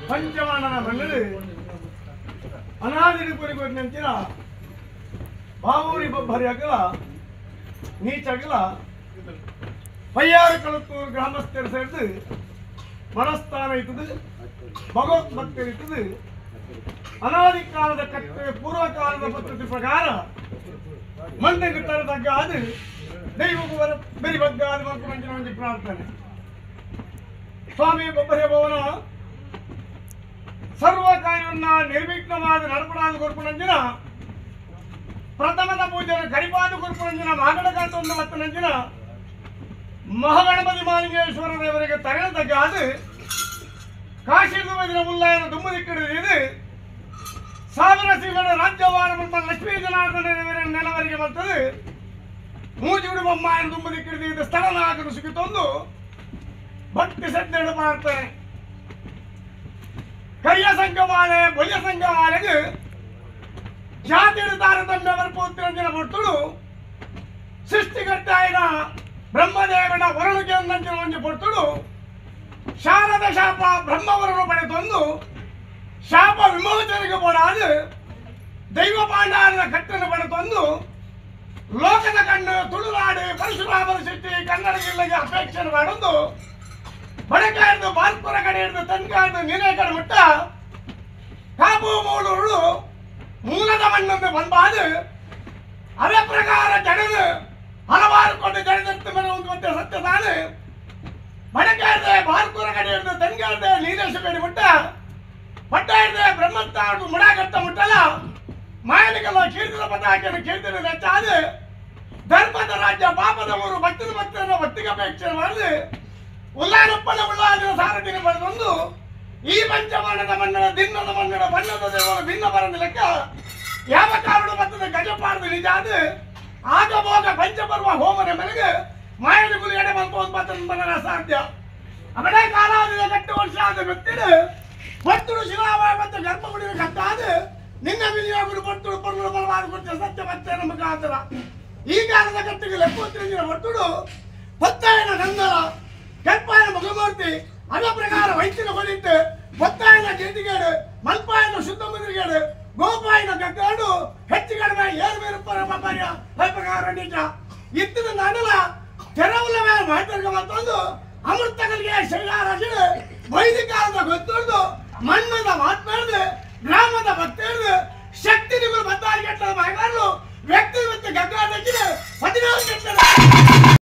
పంచమాన మండలి అనాదిని కొనికొచ్చినంచిన బావూరి బొబ్బరి అగల ನೀಚಗಲ ಪಯ್ಯಾರು ಕಳತ್ತೂರು ಗ್ರಾಮಸ್ಥರು ಸೇರಿದು ಮನಸ್ಥಾನ ಇರ್ತದೆ ಭಗವತ್ ಭಕ್ತರು ಇರ್ತದೆ ಅನಾದಿ ಕಾಲದ ಕಟ್ಟೆ ಪೂರ್ವ ಕಾಲದ ಪದ್ಧತಿ ಪ್ರಕಾರ ಮಂದಿಗೆ ತರತಕ್ಕ ಅದು ದೈವಕ್ಕೂ ಬೆರಿ ಬಗ್ಗ ಅದು ಮಕ್ಕಳು ಮಂಜಿನ ಪ್ರಾರ್ಥನೆ ಸ್ವಾಮಿ ಬೊಬ್ಬರಿ ಭವನ ಸರ್ವ ಕಾರ್ಯವನ್ನ ನಿರ್ವಿಘ್ನವಾಗಿ ನಡಪಡಾದ ಕೊರ್ಪುನಂಜಿನ ಪ್ರಥಮದ ಪೂಜನ ಕರಿಪಾದ ಕೊರ್ಪುನಂಜಿನ ಮಾಗಡಕಾಂತ ಮತ್ತು ನಂಜಿನ ಮಹಾಗಣಪತಿ ಮಾಲಿಂಗೇಶ್ವರ ದೇವರಿಗೆ ತರಳತಕ್ಕ ಅದು ಕಾಶಿದ ಮುಲ್ಲಾಯನ ದುಮ್ಮದಿಕ್ಕಿಡಿದು ಸಾವಿರ ಸಿಂಹದ ರಾಜ್ಯವಾರ ಮತ್ತು ಲಕ್ಷ್ಮೀ ಜನಾರ್ದನ ದೇವರ ನೆಲವರಿಗೆ ಬರ್ತದೆ ಮೂಜಿಗುಡಿ ಬೊಮ್ಮಾಯನ ದುಮ್ಮದಿಕ್ಕಿಡಿದು ಸ್ಥಳನಾಗಲು ಸಿಗುತ್ತೊಂದು ಭಕ್ತಿ ಶ್ರದ್ಧೆಯನ್ನು ಮಾಡ್ತಾರೆ ಕರಿಯ ಸಂಘಮಾಲೆ ಬಲಿಯ ಸಂಘಮಾಲೆಗೆ ಜಾತಿಯ ತಾರತಮ್ಯ ಬರ್ಪೋತ್ತಿರಂಜನ ಭಕ್ತರು ಸೃಷ್ಟಿಕರ್ತಾಯಿನ ಬ್ರಹ್ಮದೇವನ ವರುಣಿಗೆ ಒಂದಂಚಿನ ಒಂದು ಭಕ್ತರು ಶಾರದ ಶಾಪ ಬ್ರಹ್ಮವರನ್ನು ಪಡೆದೊಂದು ಶಾಪ ವಿಮೋಚನೆಗೆ ಬೋಡಾದು ದೈವ ಪಾಂಡಾರದ ಕಟ್ಟನ್ನು ಪಡೆದೊಂದು ಲೋಕದ ಕಣ್ಣು ತುಳುನಾಡು ಪರಶುರಾಮನ ಸೃಷ್ಟಿ ಕನ್ನಡ ಜಿಲ್ಲೆಗೆ ಅಪೇಕ್ಷೆ ಮಾಡೋದು ಬಡಕಾಯ್ದು ಬಾಲ್ಪುರ ಕಡೆ ಹಿಡಿದು ತನ್ಕಾಯ್ದು ನೀನೇ ಕಡೆ ಮುಟ್ಟ ಕಾಪು ಮೂಳೂರು ಮೂಲದ ಮಣ್ಣೊಂದು ಬಂದಾದು ಅದೇ ಪ್ರಕಾರ ಜಡದು ಹಲವಾರು ಕೊಂಡು ಜಡದತ್ತು ಮೇಲೆ ಒಂದು ಮತ್ತೆ ಸತ್ಯ ತಾನು ಬಡಕಾಯ್ದೆ ಬಾಲ್ಪುರ ಕಡೆ ಹಿಡಿದು ತನ್ಕಾಯ್ದೆ ನೀರೇಶ ಕಡೆ ಮುಟ್ಟ ಪಟ್ಟ ಹಿಡಿದೆ ಬ್ರಹ್ಮತ್ತಾಡು ಮುಡಾಕಟ್ಟ ಮುಟ್ಟಲ್ಲ ಮಾಯನಿಗೆಲ್ಲ ಕೀರ್ತಿದ ಪದಾಕಿಯನ್ನು ಕೀರ್ತಿನ ನೆಚ್ಚಾದು ಧರ್ಮದ ರಾಜ್ಯ ಪಾಪದ ಊರು ಭಕ್ತದ ಭಕ್ತರನ್ನ ಭಕ್ತಿಗೆ ಅಪೇಕ್ಷೆ ಮಾಡಿದೆ ಉಲ್ಲಾನಪ್ಪನ ಉಳ್ಳಾದಿನ ಸಾರಥಿಗೆ ಬರೆದೊಂದು ಈ ಪಂಚಮಾನದ ಮಣ್ಣನ ದಿನ್ನದ ಮಣ್ಣನ ಬಣ್ಣದ ದೇವರ ಭಿನ್ನ ಬರದ ಲೆಕ್ಕ ಯಾವ ಕಾರಣ ಬರ್ತದೆ ಗಜಪಾಡದ ನಿಜಾದ ಆಗ ಭೋಗ ಪಂಚಪರ್ವ ಹೋಮನ ಮೇಲೆಗೆ ಮಾಯದ ಗುಲಿ ಎಡೆ ಬಂದು ಸಾಧ್ಯ ಅವನೇ ಕಾಲಾದಿನ ಕಟ್ಟು ವರ್ಷ ಆದ ವ್ಯಕ್ತಿಡು ಭಕ್ತರು ಶಿಲಾವಾಯ ಮತ್ತು ಗರ್ಭಗುಡಿನ ಕಟ್ಟಾದ ನಿನ್ನ ವಿನಿಯೋಗರು ಭಕ್ತರು ಪರ್ವಳ ಬಲವಾದ ಕೊಟ್ಟ ಸತ್ಯ ಮತ್ತೆ ನಮ್ಮ ಕಾತರ ಈ ಕಾಲದ ಕಟ್ಟಿಗೆ ಲೆಕ್ಕೋತ್ತಿನ ಭಕ್ತರು ಹೊತ್ತಾಯನ ಗಂಧರ ಕೆಂಪಾಯನ ಮಗಮೂರ್ತಿ ಅದ ಪ್ರಕಾರ ವೈದ್ಯನ ಹೊಡಿತು ಬೊತ್ತಾಯನ ಗೆದ್ದಿಗೇಡು ಮಲ್ಪಾಯನ ಶುದ್ಧ ಮುದ್ರಿಗೇಡು ಗೋಪಾಯನ ಗಗ್ಗಾಡು ಹೆಚ್ಚು ಕಡಿಮೆ ಏರು ಬೇರು ಪರಮಪರ್ಯ ಪ್ರಕಾರ ನಿಜ ಇತ್ತಿನ ನಾಡಲ ತೆರವುಲ ಮೇಲೆ ಮಾತರ್ಗ ಮತ್ತೊಂದು ಅಮೃತಗಳಿಗೆ ಶೈಲಾರಾಜರು ವೈದಿಕಾಲದ ಗೊತ್ತುಳ್ದು ಮಣ್ಣದ ಮಾತನಾಡಿದು ಗ್ರಾಮದ ಭಕ್ತರು ಶಕ್ತಿ ನಿಗಳು ಬದ್ದಾರಿ ಕೆಟ್ಟದ ಮಗಲು ವ್ಯಕ್ತಿ ಮತ್ತು ಗಗ್ಗಾಡ 14 ಕೆಟ್ಟ